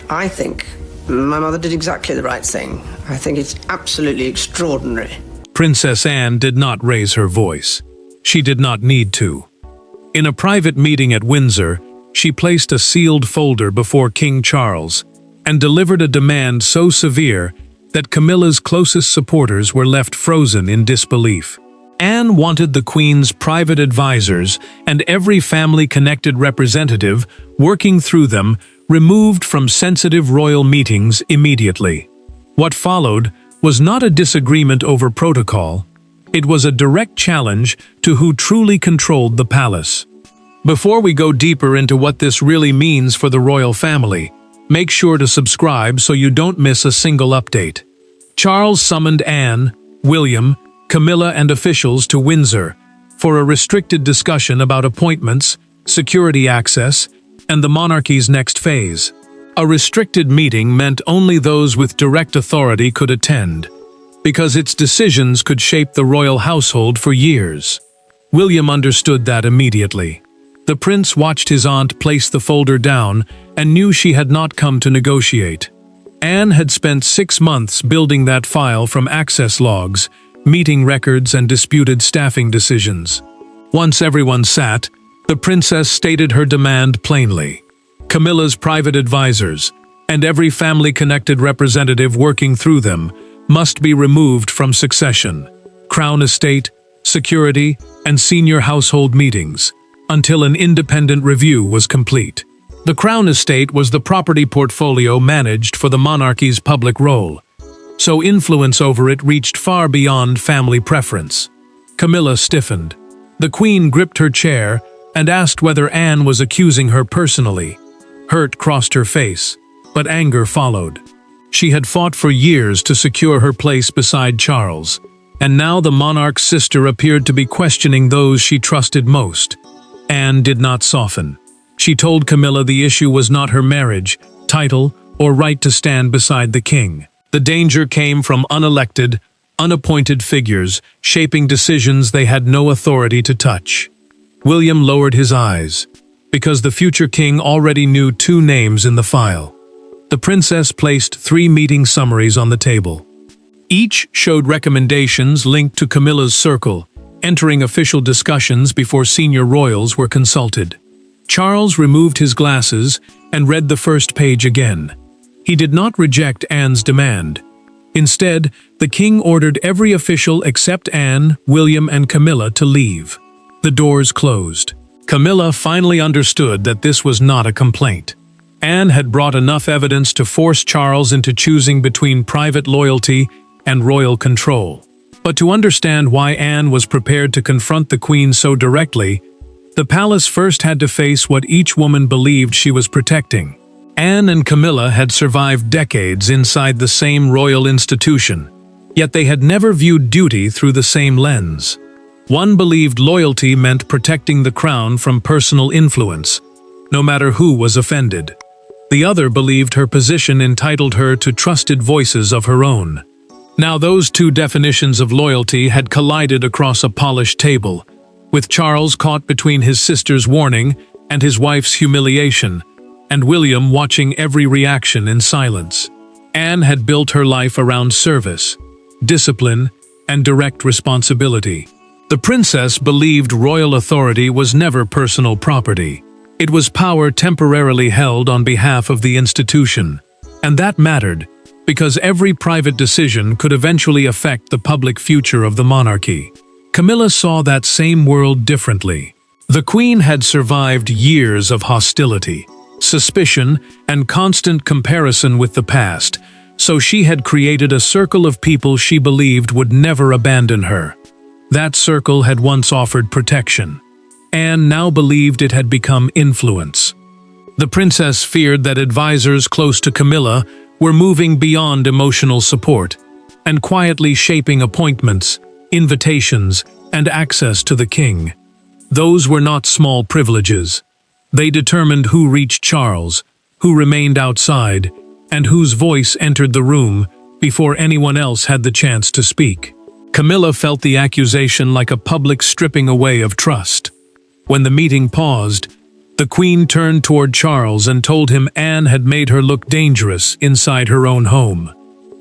I think my mother did exactly the right thing. I think it's absolutely extraordinary. Princess Anne did not raise her voice. She did not need to. In a private meeting at Windsor, she placed a sealed folder before King Charles and delivered a demand so severe that Camilla's closest supporters were left frozen in disbelief. Anne wanted the Queen's private advisors and every family-connected representative working through them removed from sensitive royal meetings immediately. What followed was not a disagreement over protocol. It was a direct challenge to who truly controlled the palace. Before we go deeper into what this really means for the royal family, make sure to subscribe so you don't miss a single update. Charles summoned Anne, William, Camilla and officials to Windsor for a restricted discussion about appointments, security access, and the monarchy's next phase. A restricted meeting meant only those with direct authority could attend, because its decisions could shape the royal household for years. William understood that immediately. The prince watched his aunt place the folder down and knew she had not come to negotiate. Anne had spent 6 months building that file from access logs, meeting records and disputed staffing decisions. Once everyone sat, the princess stated her demand plainly. Camilla's private advisors, and every family-connected representative working through them, must be removed from succession, crown estate, security, and senior household meetings, until an independent review was complete. The crown estate was the property portfolio managed for the monarchy's public role, so influence over it reached far beyond family preference. Camilla stiffened. The Queen gripped her chair and asked whether Anne was accusing her personally. Hurt crossed her face, but anger followed. She had fought for years to secure her place beside Charles, and now the monarch's sister appeared to be questioning those she trusted most. Anne did not soften. She told Camilla the issue was not her marriage, title, or right to stand beside the king. The danger came from unelected, unappointed figures shaping decisions they had no authority to touch. William lowered his eyes, because the future king already knew 2 names in the file. The princess placed 3 meeting summaries on the table. Each showed recommendations linked to Camilla's circle, entering official discussions before senior royals were consulted. Charles removed his glasses and read the first page again. He did not reject Anne's demand. Instead, the king ordered every official except Anne, William, and Camilla to leave. The doors closed. Camilla finally understood that this was not a complaint. Anne had brought enough evidence to force Charles into choosing between private loyalty and royal control. But to understand why Anne was prepared to confront the Queen so directly, the palace first had to face what each woman believed she was protecting. Anne and Camilla had survived decades inside the same royal institution, yet they had never viewed duty through the same lens. One believed loyalty meant protecting the crown from personal influence, no matter who was offended. The other believed her position entitled her to trusted voices of her own. Now those 2 definitions of loyalty had collided across a polished table, with Charles caught between his sister's warning and his wife's humiliation, and William watching every reaction in silence. Anne had built her life around service, discipline, and direct responsibility. The princess believed royal authority was never personal property. It was power temporarily held on behalf of the institution. And that mattered, because every private decision could eventually affect the public future of the monarchy. Camilla saw that same world differently. The Queen had survived years of hostility, suspicion, and constant comparison with the past, so she had created a circle of people she believed would never abandon her. That circle had once offered protection. Anne now believed it had become influence. The princess feared that advisors close to Camilla were moving beyond emotional support and quietly shaping appointments, invitations, and access to the king. Those were not small privileges. They determined who reached Charles, who remained outside, and whose voice entered the room before anyone else had the chance to speak. Camilla felt the accusation like a public stripping away of trust. When the meeting paused, The Queen turned toward Charles and told him Anne had made her look dangerous inside her own home.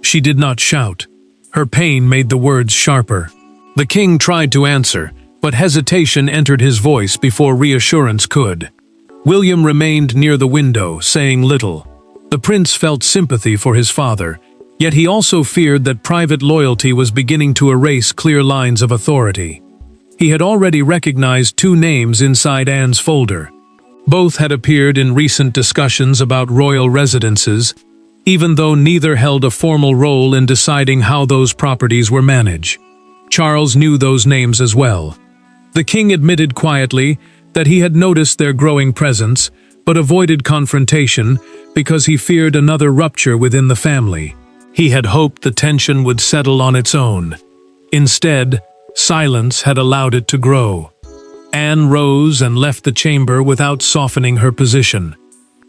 She did not shout. Her pain made the words sharper. The king tried to answer, but hesitation entered his voice before reassurance could. William remained near the window, saying little. The prince felt sympathy for his father, yet he also feared that private loyalty was beginning to erase clear lines of authority. He had already recognized two names inside Anne's folder. Both had appeared in recent discussions about royal residences, even though neither held a formal role in deciding how those properties were managed. Charles knew those names as well. The king admitted quietly that he had noticed their growing presence, but avoided confrontation because he feared another rupture within the family. He had hoped the tension would settle on its own. Instead, silence had allowed it to grow. Anne rose and left the chamber without softening her position.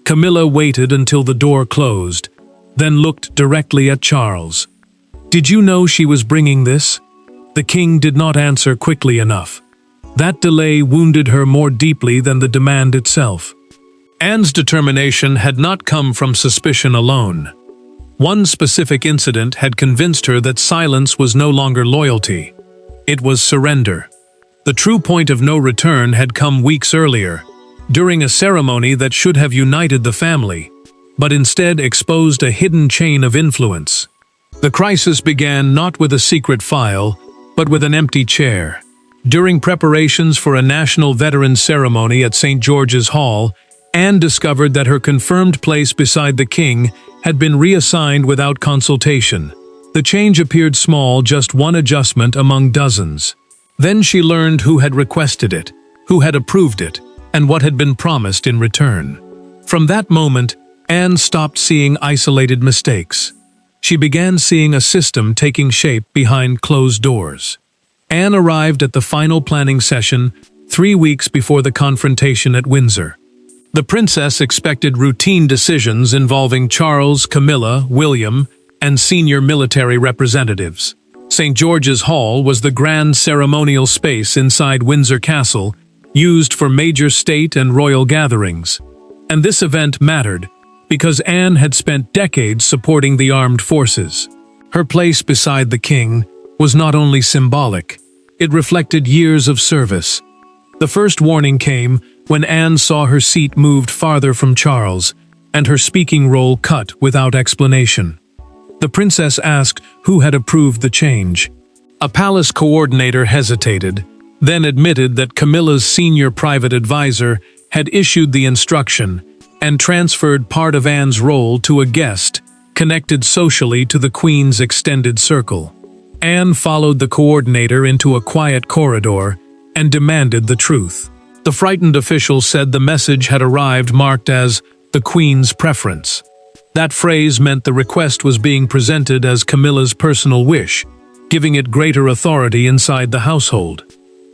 Camilla waited until the door closed, then looked directly at Charles. "Did you know she was bringing this?" The king did not answer quickly enough. That delay wounded her more deeply than the demand itself. Anne's determination had not come from suspicion alone. One specific incident had convinced her that silence was no longer loyalty. It was surrender. The true point of no return had come weeks earlier, during a ceremony that should have united the family, but instead exposed a hidden chain of influence. The crisis began not with a secret file, but with an empty chair. During preparations for a national veterans ceremony at St. George's Hall, Anne discovered that her confirmed place beside the king had been reassigned without consultation. The change appeared small, just one adjustment among dozens. Then she learned who had requested it, who had approved it, and what had been promised in return. From that moment, Anne stopped seeing isolated mistakes. She began seeing a system taking shape behind closed doors. Anne arrived at the final planning session 3 weeks before the confrontation at Windsor. The princess expected routine decisions involving Charles, Camilla, William, and senior military representatives. St. George's Hall was the grand ceremonial space inside Windsor Castle, used for major state and royal gatherings. And this event mattered, because Anne had spent decades supporting the armed forces. Her place beside the king was not only symbolic, it reflected years of service. The first warning came when Anne saw her seat moved farther from Charles, and her speaking role cut without explanation. The princess asked who had approved the change. A palace coordinator hesitated, then admitted that Camilla's senior private advisor had issued the instruction and transferred part of Anne's role to a guest, connected socially to the Queen's extended circle. Anne followed the coordinator into a quiet corridor and demanded the truth. The frightened official said the message had arrived marked as the Queen's preference. That phrase meant the request was being presented as Camilla's personal wish, giving it greater authority inside the household.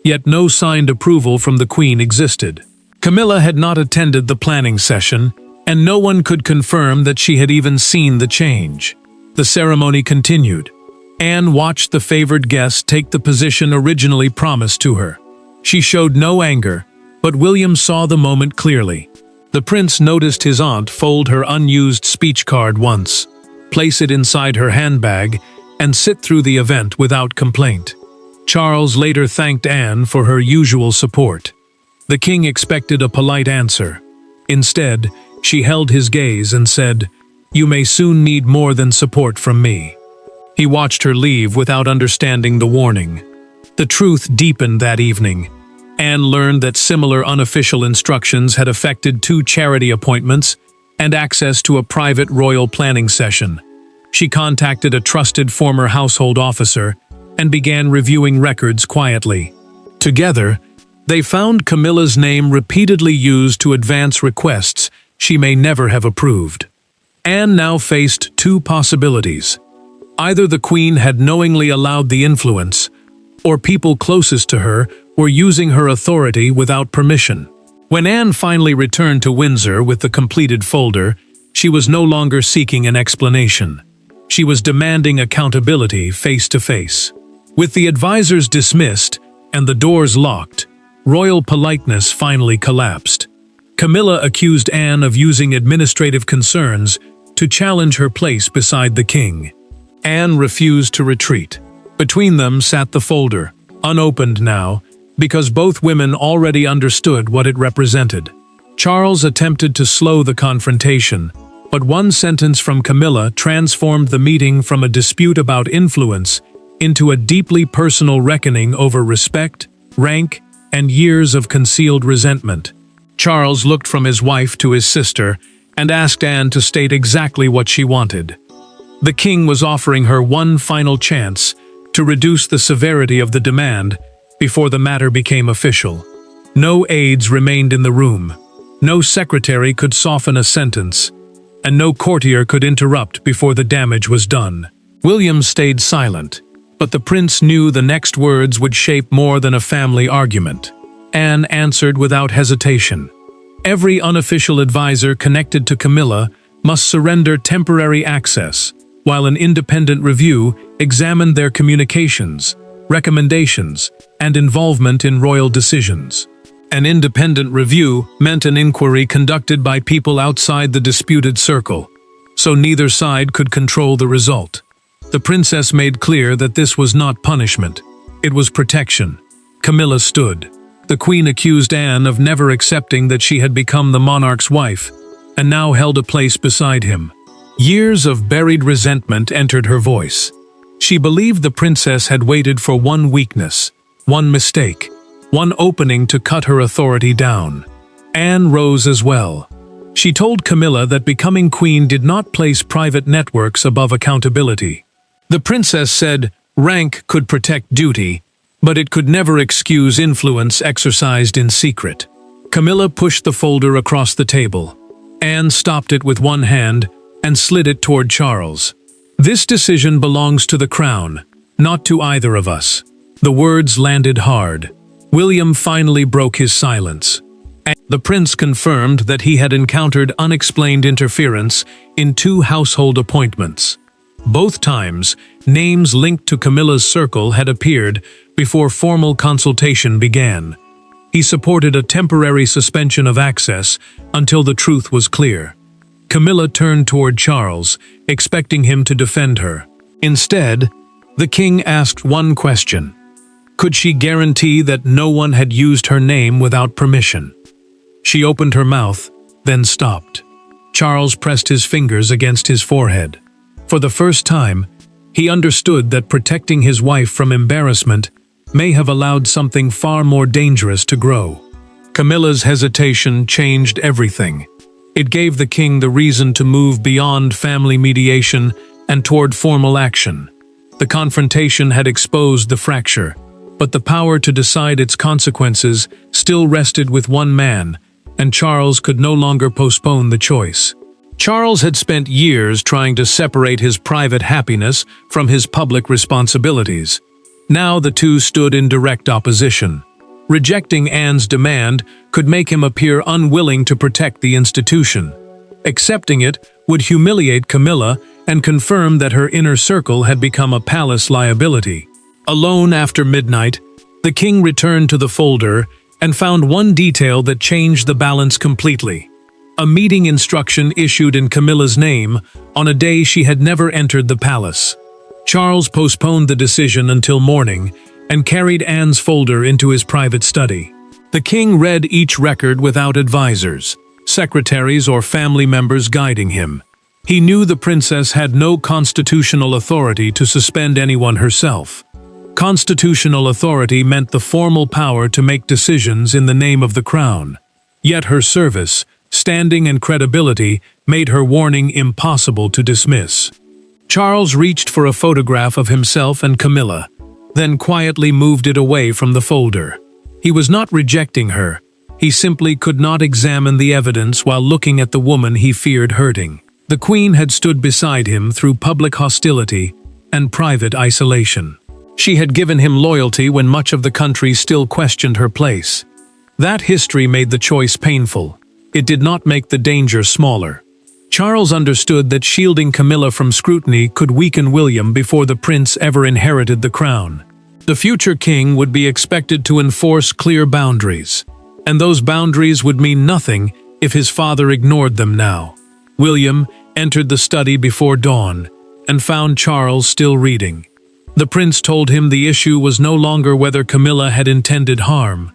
Yet no signed approval from the Queen existed. Camilla had not attended the planning session, and no one could confirm that she had even seen the change. The ceremony continued. Anne watched the favored guest take the position originally promised to her. She showed no anger, but William saw the moment clearly. The prince noticed his aunt fold her unused speech card once, place it inside her handbag, and sit through the event without complaint. Charles later thanked Anne for her usual support. The king expected a polite answer. Instead, she held his gaze and said, "You may soon need more than support from me." He watched her leave without understanding the warning. The truth deepened that evening. Anne learned that similar unofficial instructions had affected 2 charity appointments and access to a private royal planning session. She contacted a trusted former household officer and began reviewing records quietly. Together, they found Camilla's name repeatedly used to advance requests she may never have approved. Anne now faced 2 possibilities. Either the Queen had knowingly allowed the influence, or people closest to her were using her authority without permission. When Anne finally returned to Windsor with the completed folder, she was no longer seeking an explanation. She was demanding accountability face to face. With the advisors dismissed and the doors locked, royal politeness finally collapsed. Camilla accused Anne of using administrative concerns to challenge her place beside the king. Anne refused to retreat. Between them sat the folder, unopened now, because both women already understood what it represented. Charles attempted to slow the confrontation, but one sentence from Camilla transformed the meeting from a dispute about influence into a deeply personal reckoning over respect, rank, and years of concealed resentment. Charles looked from his wife to his sister and asked Anne to state exactly what she wanted. The king was offering her one final chance to reduce the severity of the demand before the matter became official. No aides remained in the room, no secretary could soften a sentence, and no courtier could interrupt before the damage was done. William stayed silent, but the prince knew the next words would shape more than a family argument. Anne answered without hesitation. Every unofficial advisor connected to Camilla must surrender temporary access, while an independent review examined their communications, recommendations, and involvement in royal decisions. An independent review meant an inquiry conducted by people outside the disputed circle, so neither side could control the result. The princess made clear that this was not punishment, it was protection. Camilla stood. The queen accused Anne of never accepting that she had become the monarch's wife, and now held a place beside him. Years of buried resentment entered her voice. She believed the princess had waited for one weakness, one mistake, one opening to cut her authority down. Anne rose as well. She told Camilla that becoming queen did not place private networks above accountability. The princess said rank could protect duty, but it could never excuse influence exercised in secret. Camilla pushed the folder across the table. Anne stopped it with one hand and slid it toward Charles. This decision belongs to the crown, not to either of us. The words landed hard. William finally broke his silence. The prince confirmed that he had encountered unexplained interference in 2 household appointments. Both times, names linked to Camilla's circle had appeared before formal consultation began. He supported a temporary suspension of access until the truth was clear. Camilla turned toward Charles, expecting him to defend her. Instead, the king asked one question. Could she guarantee that no one had used her name without permission? She opened her mouth, then stopped. Charles pressed his fingers against his forehead. For the first time, he understood that protecting his wife from embarrassment may have allowed something far more dangerous to grow. Camilla's hesitation changed everything. It gave the king the reason to move beyond family mediation and toward formal action. The confrontation had exposed the fracture, but the power to decide its consequences still rested with one man, and Charles could no longer postpone the choice. Charles had spent years trying to separate his private happiness from his public responsibilities. Now the two stood in direct opposition. Rejecting Anne's demand could make him appear unwilling to protect the institution. Accepting it would humiliate Camilla and confirm that her inner circle had become a palace liability. Alone after midnight, the king returned to the folder and found one detail that changed the balance completely. A meeting instruction issued in Camilla's name on a day she had never entered the palace. Charles postponed the decision until morning and carried Anne's folder into his private study. The king read each record without advisors, secretaries or family members guiding him. He knew the princess had no constitutional authority to suspend anyone herself. Constitutional authority meant the formal power to make decisions in the name of the crown. Yet her service, standing and credibility made her warning impossible to dismiss. Charles reached for a photograph of himself and Camilla, then quietly moved it away from the folder. He was not rejecting her. He simply could not examine the evidence while looking at the woman he feared hurting. The queen had stood beside him through public hostility and private isolation. She had given him loyalty when much of the country still questioned her place. That history made the choice painful. It did not make the danger smaller. Charles understood that shielding Camilla from scrutiny could weaken William before the prince ever inherited the crown. The future king would be expected to enforce clear boundaries, and those boundaries would mean nothing if his father ignored them now. William entered the study before dawn and found Charles still reading. The prince told him the issue was no longer whether Camilla had intended harm.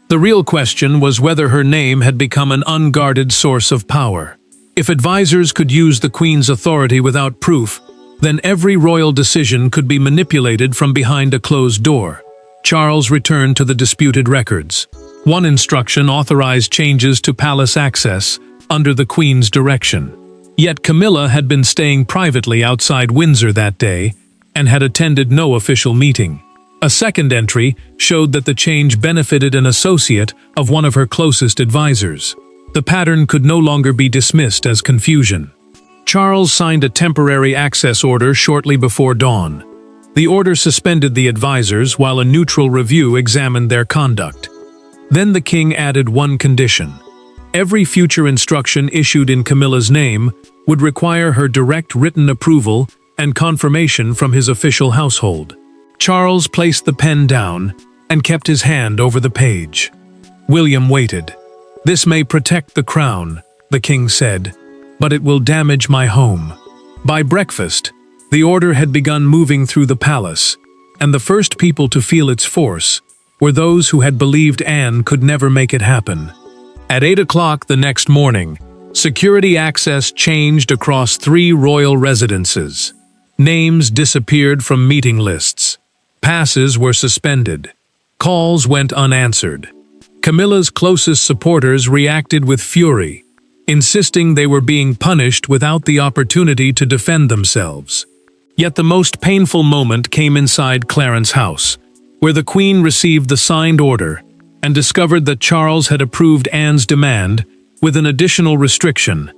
The real question was whether her name had become an unguarded source of power. If advisors could use the Queen's authority without proof, then every royal decision could be manipulated from behind a closed door. Charles returned to the disputed records. One instruction authorized changes to palace access under the Queen's direction. Yet Camilla had been staying privately outside Windsor that day and had attended no official meeting. A second entry showed that the change benefited an associate of one of her closest advisors. The pattern could no longer be dismissed as confusion. Charles signed a temporary access order shortly before dawn. The order suspended the advisors while a neutral review examined their conduct. Then the king added one condition. Every future instruction issued in Camilla's name would require her direct written approval and confirmation from his official household. Charles placed the pen down and kept his hand over the page. William waited. "This may protect the crown," the king said, "but it will damage my home." By breakfast, the order had begun moving through the palace, and the first people to feel its force were those who had believed Anne could never make it happen. At 8 o'clock the next morning, security access changed across 3 royal residences. Names disappeared from meeting lists. Passes were suspended. Calls went unanswered. Camilla's closest supporters reacted with fury, insisting they were being punished without the opportunity to defend themselves. Yet the most painful moment came inside Clarence's house, where the Queen received the signed order and discovered that Charles had approved Anne's demand with an additional restriction,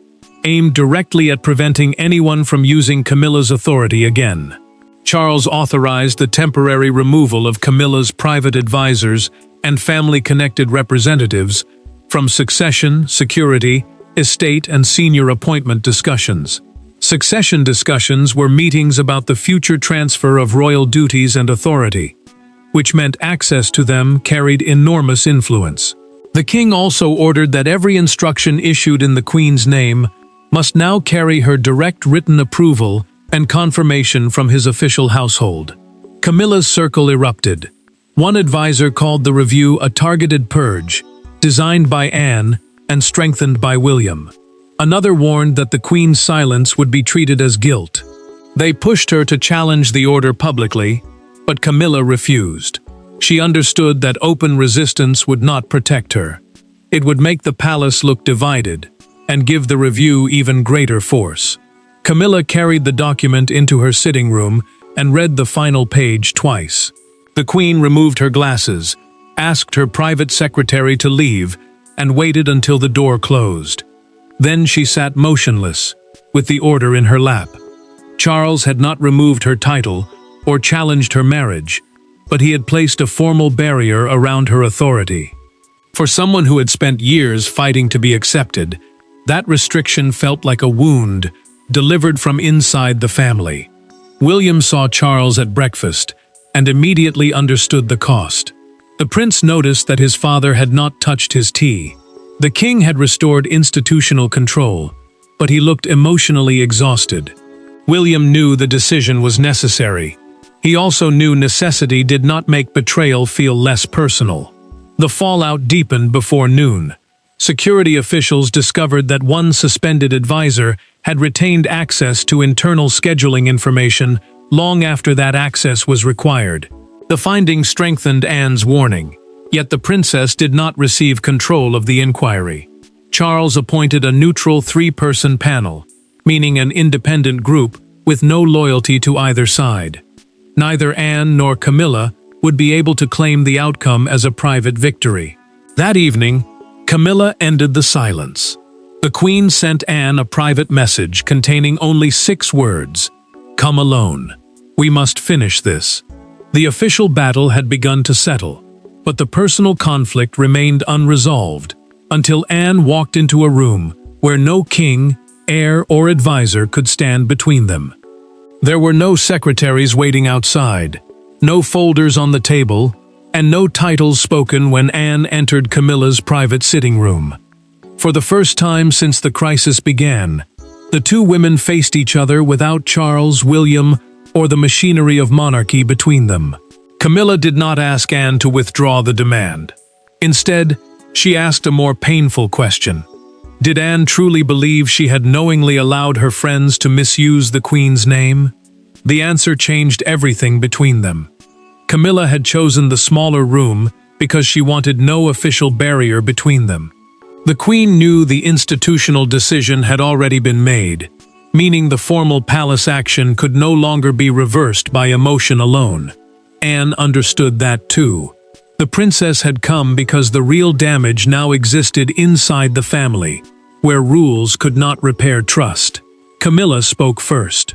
aimed directly at preventing anyone from using Camilla's authority again. Charles authorized the temporary removal of Camilla's private advisors and family-connected representatives from succession, security, estate, and senior appointment discussions. Succession discussions were meetings about the future transfer of royal duties and authority, which meant access to them carried enormous influence. The king also ordered that every instruction issued in the Queen's name must now carry her direct written approval and confirmation from his official household. Camilla's circle erupted. One advisor called the review a targeted purge, designed by Anne and strengthened by William. Another warned that the Queen's silence would be treated as guilt. They pushed her to challenge the order publicly, but Camilla refused. She understood that open resistance would not protect her. It would make the palace look divided and give the review even greater force. Camilla carried the document into her sitting room and read the final page twice. The Queen removed her glasses, asked her private secretary to leave, and waited until the door closed. Then she sat motionless, with the order in her lap. Charles had not removed her title or challenged her marriage, but he had placed a formal barrier around her authority. For someone who had spent years fighting to be accepted, that restriction felt like a wound delivered from inside the family. William saw Charles at breakfast and immediately understood the cost. The prince noticed that his father had not touched his tea. The king had restored institutional control, but he looked emotionally exhausted. William knew the decision was necessary. He also knew necessity did not make betrayal feel less personal. The fallout deepened before noon. Security officials discovered that one suspended advisor had retained access to internal scheduling information long after that access was required. The finding strengthened Anne's warning, yet the princess did not receive control of the inquiry. Charles appointed a neutral 3-person panel, meaning an independent group with no loyalty to either side. Neither Anne nor Camilla would be able to claim the outcome as a private victory. That evening, Camilla ended the silence. The Queen sent Anne a private message containing only 6 words: "Come alone. We must finish this." The official battle had begun to settle, but the personal conflict remained unresolved until Anne walked into a room where no king, heir, or advisor could stand between them. There were no secretaries waiting outside, no folders on the table, and no titles spoken when Anne entered Camilla's private sitting room. For the first time since the crisis began, the two women faced each other without Charles, William, or the machinery of monarchy between them. Camilla did not ask Anne to withdraw the demand. Instead, she asked a more painful question. Did Anne truly believe she had knowingly allowed her friends to misuse the Queen's name? The answer changed everything between them. Camilla had chosen the smaller room because she wanted no official barrier between them. The Queen knew the institutional decision had already been made, meaning the formal palace action could no longer be reversed by emotion alone. Anne understood that too. The princess had come because the real damage now existed inside the family, where rules could not repair trust. Camilla spoke first.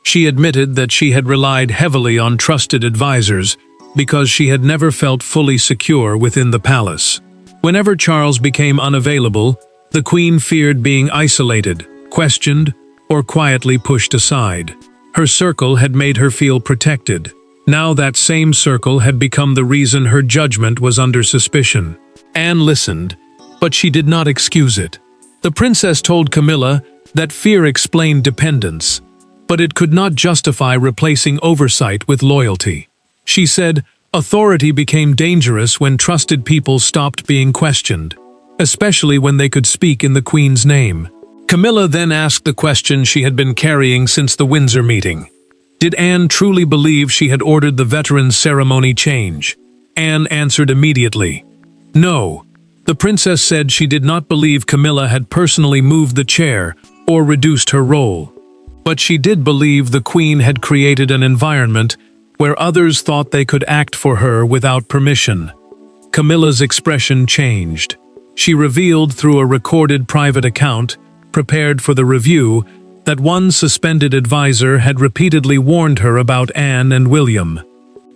She admitted that she had relied heavily on trusted advisors because she had never felt fully secure within the palace. Whenever Charles became unavailable, the Queen feared being isolated, questioned, or quietly pushed aside. Her circle had made her feel protected. Now that same circle had become the reason her judgment was under suspicion. Anne listened, but she did not excuse it. The princess told Camilla that fear explained dependence, but it could not justify replacing oversight with loyalty. She said, authority became dangerous when trusted people stopped being questioned, especially when they could speak in the Queen's name. Camilla then asked the question she had been carrying since the Windsor meeting. Did Anne truly believe she had ordered the veterans' ceremony change? Anne answered immediately. No. The princess said she did not believe Camilla had personally moved the chair or reduced her role. But she did believe the Queen had created an environment where others thought they could act for her without permission. Camilla's expression changed. She revealed through a recorded private account, prepared for the review, that one suspended advisor had repeatedly warned her about Anne and William.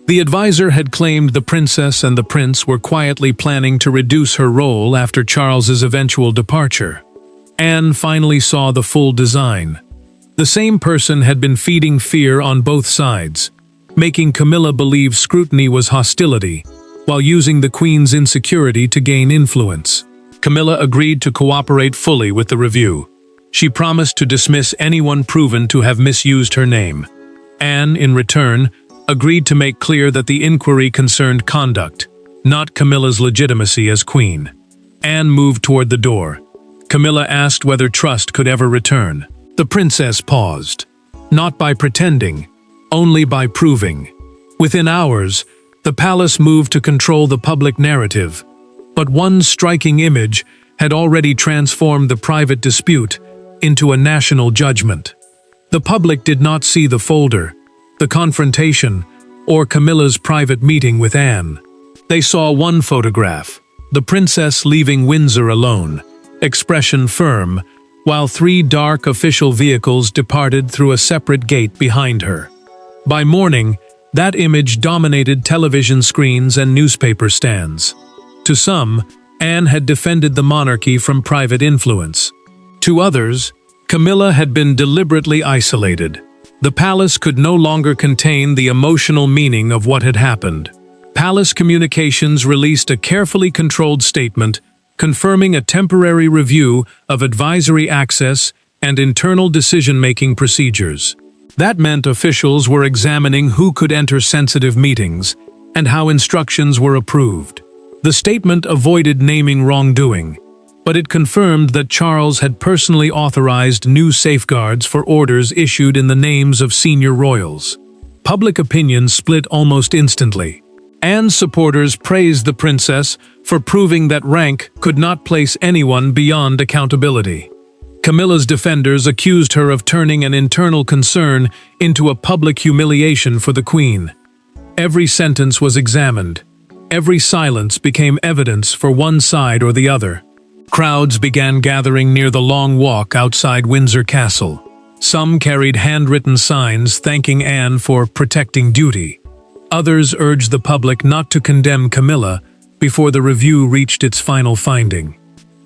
The advisor had claimed the princess and the prince were quietly planning to reduce her role after Charles's eventual departure. Anne finally saw the full design. The same person had been feeding fear on both sides, making Camilla believe scrutiny was hostility, while using the Queen's insecurity to gain influence. Camilla agreed to cooperate fully with the review. She promised to dismiss anyone proven to have misused her name. Anne, in return, agreed to make clear that the inquiry concerned conduct, not Camilla's legitimacy as queen. Anne moved toward the door. Camilla asked whether trust could ever return. The princess paused. Not by pretending, only by proving. Within hours, the palace moved to control the public narrative, but one striking image had already transformed the private dispute into a national judgment. The public did not see the folder, the confrontation, or Camilla's private meeting with Anne. They saw one photograph, the princess leaving Windsor alone, expression firm, while three dark official vehicles departed through a separate gate behind her. By morning, that image dominated television screens and newspaper stands. To some, Anne had defended the monarchy from private influence. To others, Camilla had been deliberately isolated. The palace could no longer contain the emotional meaning of what had happened. Palace communications released a carefully controlled statement confirming a temporary review of advisory access and internal decision-making procedures. That meant officials were examining who could enter sensitive meetings and how instructions were approved. The statement avoided naming wrongdoing, but it confirmed that Charles had personally authorized new safeguards for orders issued in the names of senior royals. Public opinion split almost instantly. Anne's supporters praised the princess for proving that rank could not place anyone beyond accountability. Camilla's defenders accused her of turning an internal concern into a public humiliation for the Queen. Every sentence was examined. Every silence became evidence for one side or the other. Crowds began gathering near the long walk outside Windsor Castle. Some carried handwritten signs thanking Anne for protecting duty. Others urged the public not to condemn Camilla before the review reached its final finding.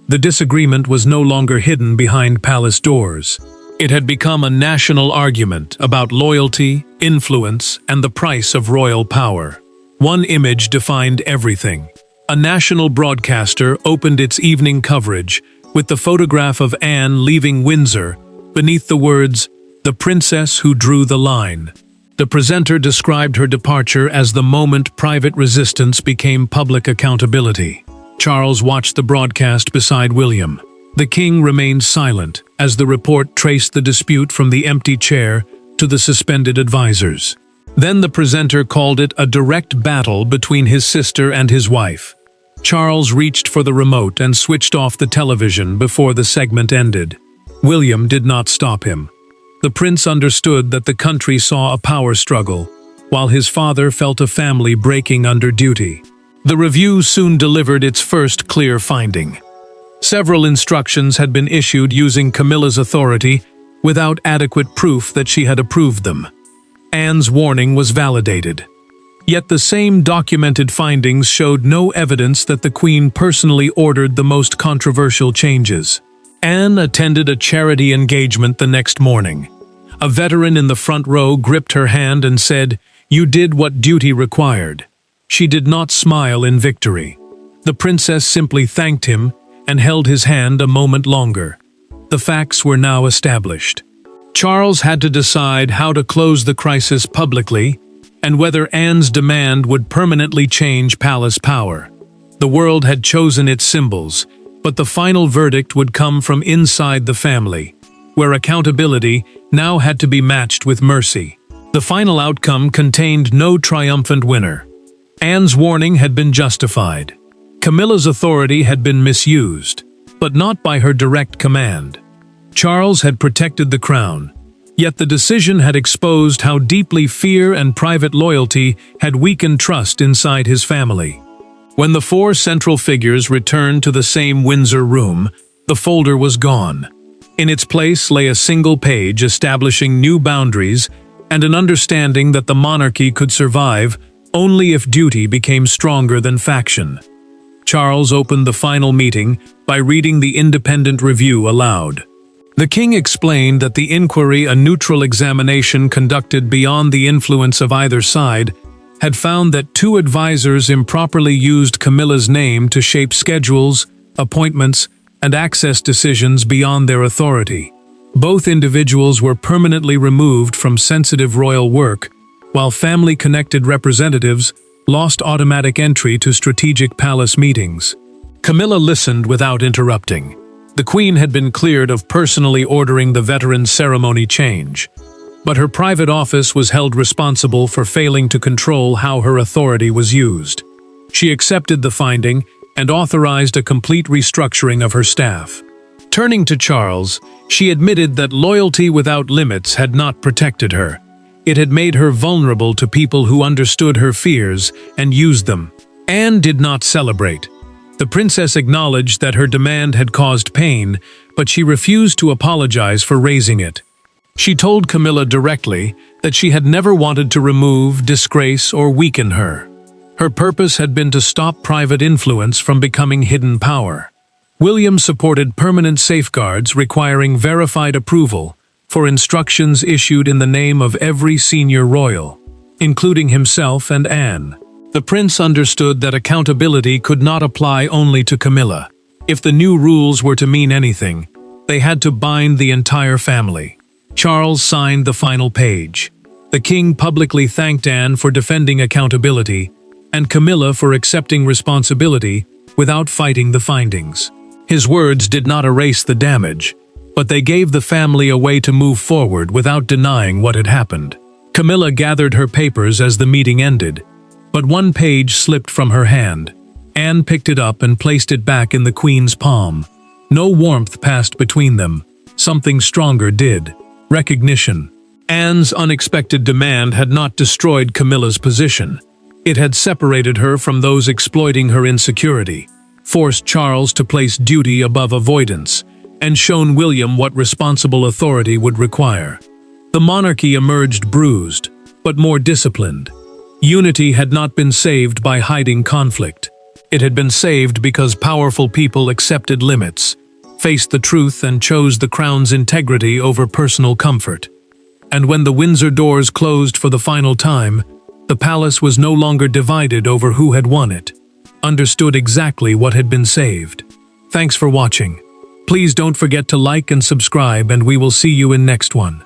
The disagreement was no longer hidden behind palace doors. It had become a national argument about loyalty, influence, and the price of royal power. One image defined everything. A national broadcaster opened its evening coverage with the photograph of Anne leaving Windsor beneath the words, "The Princess Who Drew the Line." The presenter described her departure as the moment private resistance became public accountability. Charles watched the broadcast beside William. The king remained silent as the report traced the dispute from the empty chair to the suspended advisors. Then the presenter called it a direct battle between his sister and his wife. Charles reached for the remote and switched off the television before the segment ended. William did not stop him. The prince understood that the country saw a power struggle, while his father felt a family breaking under duty. The review soon delivered its first clear finding. Several instructions had been issued using Camilla's authority without adequate proof that she had approved them. Anne's warning was validated. Yet the same documented findings showed no evidence that the Queen personally ordered the most controversial changes. Anne attended a charity engagement the next morning. A veteran in the front row gripped her hand and said, "You did what duty required." She did not smile in victory. The princess simply thanked him and held his hand a moment longer. The facts were now established. Charles had to decide how to close the crisis publicly and whether Anne's demand would permanently change palace power. The world had chosen its symbols, but the final verdict would come from inside the family, where accountability now had to be matched with mercy. The final outcome contained no triumphant winner. Anne's warning had been justified. Camilla's authority had been misused, but not by her direct command. Charles had protected the crown, yet the decision had exposed how deeply fear and private loyalty had weakened trust inside his family. When the four central figures returned to the same Windsor room, the folder was gone. In its place lay a single page establishing new boundaries and an understanding that the monarchy could survive only if duty became stronger than faction. Charles opened the final meeting by reading the independent review aloud. The king explained that the inquiry, a neutral examination conducted beyond the influence of either side, had found that two advisors improperly used Camilla's name to shape schedules, appointments, and access decisions beyond their authority. Both individuals were permanently removed from sensitive royal work, while family-connected representatives lost automatic entry to strategic palace meetings. Camilla listened without interrupting. The Queen had been cleared of personally ordering the veteran's ceremony change, but her private office was held responsible for failing to control how her authority was used. She accepted the finding and authorized a complete restructuring of her staff. Turning to Charles, she admitted that loyalty without limits had not protected her. It had made her vulnerable to people who understood her fears and used them. Anne did not celebrate. The princess acknowledged that her demand had caused pain, but she refused to apologize for raising it. She told Camilla directly that she had never wanted to remove, disgrace, or weaken her. Her purpose had been to stop private influence from becoming hidden power. William supported permanent safeguards requiring verified approval for instructions issued in the name of every senior royal, including himself and Anne. The prince understood that accountability could not apply only to Camilla. If the new rules were to mean anything, they had to bind the entire family. Charles signed the final page. The king publicly thanked Anne for defending accountability and Camilla for accepting responsibility without fighting the findings. His words did not erase the damage, but they gave the family a way to move forward without denying what had happened. Camilla gathered her papers as the meeting ended, but one page slipped from her hand. Anne picked it up and placed it back in the Queen's palm. No warmth passed between them. Something stronger did. Recognition. Anne's unexpected demand had not destroyed Camilla's position. It had separated her from those exploiting her insecurity, forced Charles to place duty above avoidance, and shown William what responsible authority would require. The monarchy emerged bruised, but more disciplined. Unity had not been saved by hiding conflict. It had been saved because powerful people accepted limits, faced the truth, and chose the crown's integrity over personal comfort. And when the Windsor doors closed for the final time, the palace was no longer divided over who had won it, understood exactly what had been saved. Thanks for watching. Please don't forget to like and subscribe, and we will see you in next one.